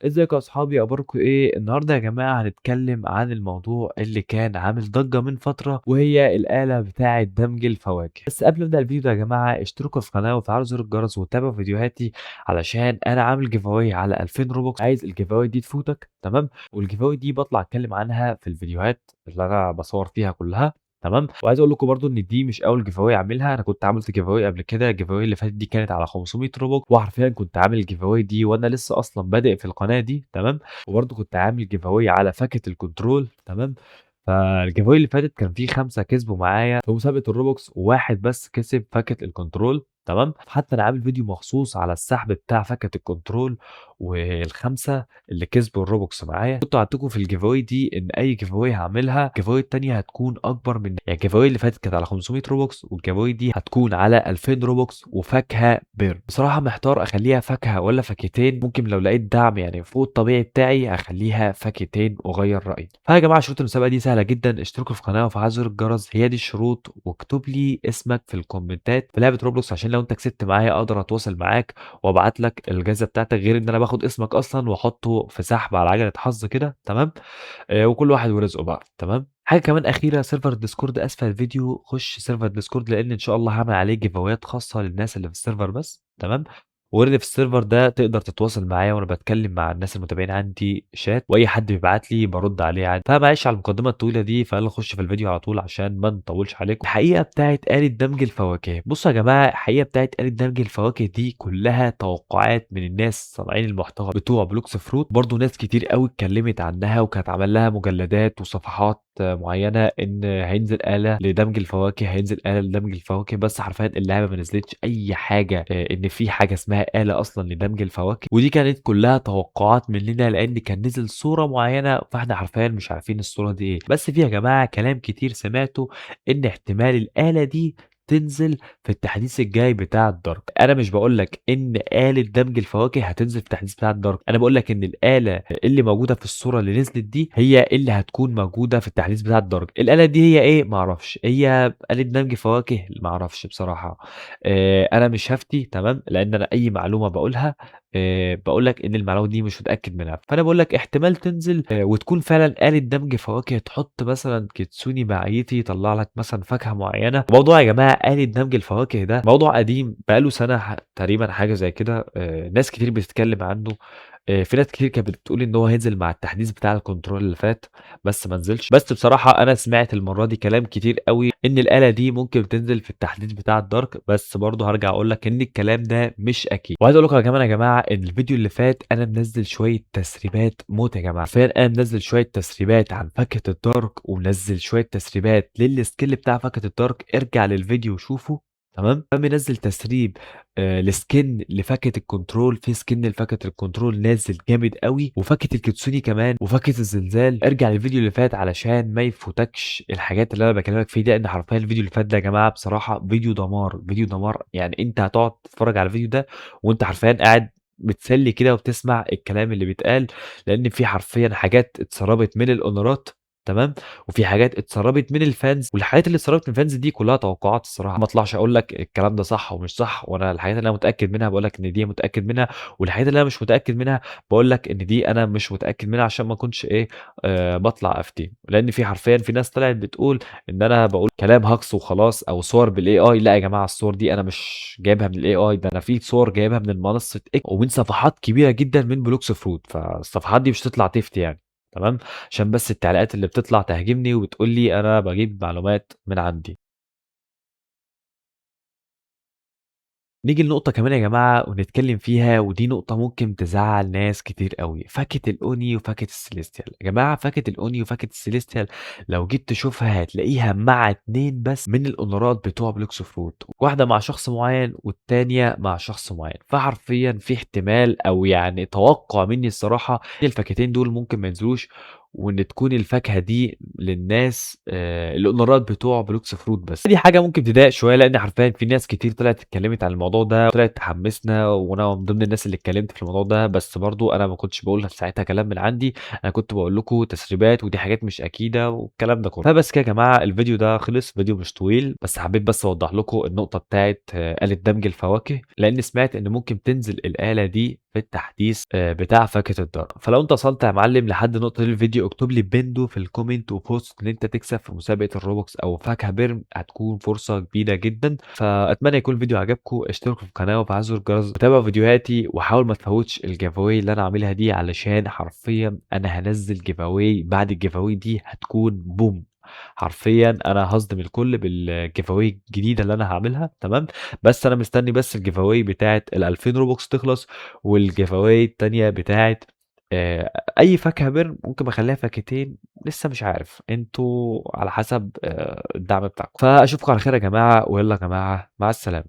ازيكم يا اصحابي، اخباركم ايه؟ النهارده يا جماعه هنتكلم عن الموضوع اللي كان عامل ضجه من فتره، وهي الاله بتاعه دمج الفواكه. بس قبل ما ابدا الفيديو ده يا جماعه اشتركوا في القناه وفعلوا زر الجرس وتابعوا فيديوهاتي، علشان انا عامل جيف اواي على 2000 روبوكس. عايز الجيف اواي دي تفوتك؟ تمام. والجيف اواي دي بطلع اتكلم عنها في الفيديوهات اللي انا بصور فيها كلها. تمام. وعايز اقول لكم برضو ان دي مش اول جيف اواي اعملها، انا كنت عملت جيف اواي قبل كده. الجيف اواي اللي فاتت دي كانت على 500 روبوك، وحرفيا كنت عامل الجيف اواي دي وانا لسه اصلا بادئ في القناه دي. تمام. وبرضه كنت عامل جيف اواي على فاكهه الكنترول. تمام. فالجيف اواي اللي فاتت كان فيه 5 كسبوا معايا في مسابقة الروبوكس، وواحد بس كسب فاكهة الكنترول. تمام. حتى انا عامل فيديو مخصوص على السحب بتاع فاكهة الكنترول، والخمسة اللي كسبوا الروبوكس معايا. كنت وعدتكم في الجيف اواي دي ان اي جيف اواي هعملها الجيف اواي التانية هتكون اكبر من، يعني الجيف اواي اللي فاتت كانت على 500 روبوكس، والجيف اواي دي هتكون على 2000 روبوكس وفاكهة بير. بصراحة محتار اخليها فاكهة ولا فاكهتين. ممكن لو لقيت دعم يعني فوق الطبيعي بتاعي هخليها فاكهتين واغير رأيي. فيا جماعة شروط المسابقة دي سهلة جدا، اشتركوا في القناة وفعلوا زر الجرس، هي دي الشروط. واكتب لي اسمك في الكومنتات في لعبة روبلوكس، عشان لو انت كسبت معايا اقدر اتواصل معاك وابعت لك الجائزة بتاعتك، غير ان انا باخد اسمك اصلا واحطه في سحب على عجلة حظ كده. تمام. وكل واحد ورزقه بقى. تمام. حاجة كمان أخيرة، سيرفر الديسكورد أسفل الفيديو، خش سيرفر الديسكورد لأن إن شاء الله هعمل عليه جيفاوات خاصة للناس اللي في السيرفر بس. تمام. وورد في السيرفر ده تقدر تتواصل معايا وانا بتكلم مع الناس المتابعين عندي شات، واي حد بيبعت لي برد عليه عادي. فمعلش على المقدمه الطويله دي، فيلا نخش في الفيديو على طول عشان ما نطولش عليكم. الحقيقه بتاعت آلة دمج الفواكه، بصوا يا جماعه، الحقيقه بتاعت آلة دمج الفواكه دي كلها توقعات من الناس صانعين المحتوى بتوع بلوكس فروت. برضو ناس كتير قوي اتكلمت عنها وكانت عمل لها مجلدات وصفحات معينه ان هينزل آلة لدمج الفواكه، هينزل آلة لدمج الفواكه. بس حرفيا اللعبه ما نزلتش اي حاجه ان في حاجه اسمها آلة اصلا لدمج الفواكه. ودي كانت كلها توقعات مننا، لان كان نزل صوره معينه فاحنا حرفيا مش عارفين الصوره دي ايه. بس في يا جماعه كلام كتير سمعته ان احتمال الآلة دي تنزل في التحديث الجاي بتاع الدارك. انا مش بقول لك ان آلة دمج الفواكه هتنزل في التحديث بتاع الدارك، انا بقول لك ان الآلة اللي موجوده في الصوره اللي نزلت دي هي اللي هتكون موجوده في التحديث بتاع الدارك. الآلة دي هي ايه؟ ما اعرفش. هي آلة دمج فواكه؟ ما اعرفش بصراحه. انا مش هفتي. تمام. لان انا اي معلومه بقولها باقول لك إن المعلومة دي مش متأكد منها. فأنا باقول لك احتمال تنزل وتكون فعلًا آلة دمج فواكه، تحط مثلًا كيتسوني مع ييتي يطلّع لك مثلًا فاكهة معيّنة. موضوع يا جماعة آلة دمج الفواكه ده موضوع قديم بقى له سنة تقريبًا، حاجة زي كده. ناس كتير بتتكلم عنه. في ناس كتير كانت بتقول إن هو هينزل مع التحديث بتاع الكنترول اللي فات، بس ما نزلش. بس بصراحة أنا سمعت المرّة دي كلام كتير أوي إن الآلة دي ممكن تنزل في التحديث بتاع الدارك، بس برضه هارجع أقول لك إن الكلام ده مش أكيد. وعايز أقول لكم يا كمان يا جماعة إن الفيديو اللي فات أنا منزّل شوية تسريبات موت يا جماعة. حرفيًا أنا منزّل شوية تسريبات عن فاكهة الدارك، ومنزّل شوية تسريبات للskill بتاع فاكهة الدارك، ارجع للفيديو وشوفه. تمام. كمان منزّل تسريب لskin لفاكهة الكنترول، في skin لفاكهة الكنترول نازل جامد أوي، وفاكهة الكيتسوني كمان، وفاكهة الزلزال. ارجع للفيديو اللي فات علشان ما يفوتكش الحاجات اللي أنا باكلمك فيه ده، لإن حرفيًا الفيديو اللي فات ده يا جماعة بصراحة فيديو دمار، فيديو دمار. يعني أنت هتقعد تتفرج على الفيديو ده وأنت حرفيًا قاعد متسلي كده وبتسمع الكلام اللي بيتقال، لإن في حرفيًا حاجات اتسربت من الأونرات. تمام. وفي حاجات اتسربت من الفانز، والحاجات اللي اتسربت من الفانز دي كلها توقعات الصراحة. ما اطلعش اقول لك الكلام ده صح ومش صح، وانا الحاجات اللي انا متاكد منها بقول لك ان دي متاكد منها، والحاجات اللي انا مش متاكد منها بقول لك ان دي انا مش متاكد منها، عشان ما اكونش ايه باطلع افتي. لان في حرفيا في ناس طلعت بتقول ان انا بقول كلام هجص وخلاص، او صور بالاي اي. لا يا جماعه، الصور دي انا مش جايبها من الاي اي، ده انا في صور جايبها من منصه اكس ومن صفحات كبيره جدا من بلوكس فروت. فالصفحات دي مش تطلع تفتي يعني. تمام. عشان بس التعليقات اللي بتطلع تهاجمني وبتقول لي أنا باجيب معلومات من عندي. نيجي لنقطة كمان يا جماعة ونتكلم فيها، ودي نقطة ممكن تزعل ناس كتير قوي، فاكهة الأوني وفاكهة السيليستيال. يا جماعة فاكهة الأوني وفاكهة السيليستيال لو جيت تشوفها هتلاقيها مع اتنين بس من الأونرات بتوع بلوكس فروت، واحدة مع شخص معين والتانية مع شخص معين. فحرفيا في احتمال أو يعني توقع مني الصراحة إن الفاكهتين دول ممكن ما ينزلوش، وإن تكون الفاكهة دي للناس الأونرات بتوع بلوكس فروت بس. دي حاجة ممكن تضايق شوية، لأن حرفيًا في ناس كتير طلعت اتكلمت عن الموضوع ده، وطلعت تحمسنا، وأنا من ضمن الناس اللي اتكلمت في الموضوع ده. بس برضه أنا ما كنتش باقول ساعتها كلام من عندي، أنا كنت باقول لكم تسريبات ودي حاجات مش أكيدة والكلام ده كله. فبس كده يا جماعة الفيديو ده خلص، فيديو مش طويل، بس حبيت بس أوضح لكم النقطة بتاعة آلة دمج الفواكه، لأن سمعت إن ممكن تنزل الآلة دي في التحديث بتاع فاكهة الدار. فلو أنت وصلت يا معلم لحد النقطة دي الفيديو، اكتب لي بيندو في الكومنت وبوست إن أنت تكسب في مسابقة الروبوكس أو فاكهة بيرم، هتكون فرصة كبيرة جدًا. فأتمنى يكون الفيديو عجبكم، اشتركوا في القناة وفعلوا زر الجرس وتابعوا فيديوهاتي، وحاول ما تفوتش الgiveaway اللي أنا عاملها دي، علشان حرفيًا أنا هانزّل giveaway بعد الgiveaway دي هتكون بوم. حرفيًا أنا هاصدم الكل بالgiveaway الجديدة اللي أنا هاعملها تمام. بس أنا مستني بس الgiveaway بتاعة ال2000 روبوكس تخلص، والgiveaway التانية بتاعة آآ أي فاكهة بيرم، ممكن باخلّيها فاكهتين، لسه مش عارف، أنتم على حسب الدعم بتاعكم. فأشوفكم على خير يا جماعة، ويالّا يا جماعة مع السلامة.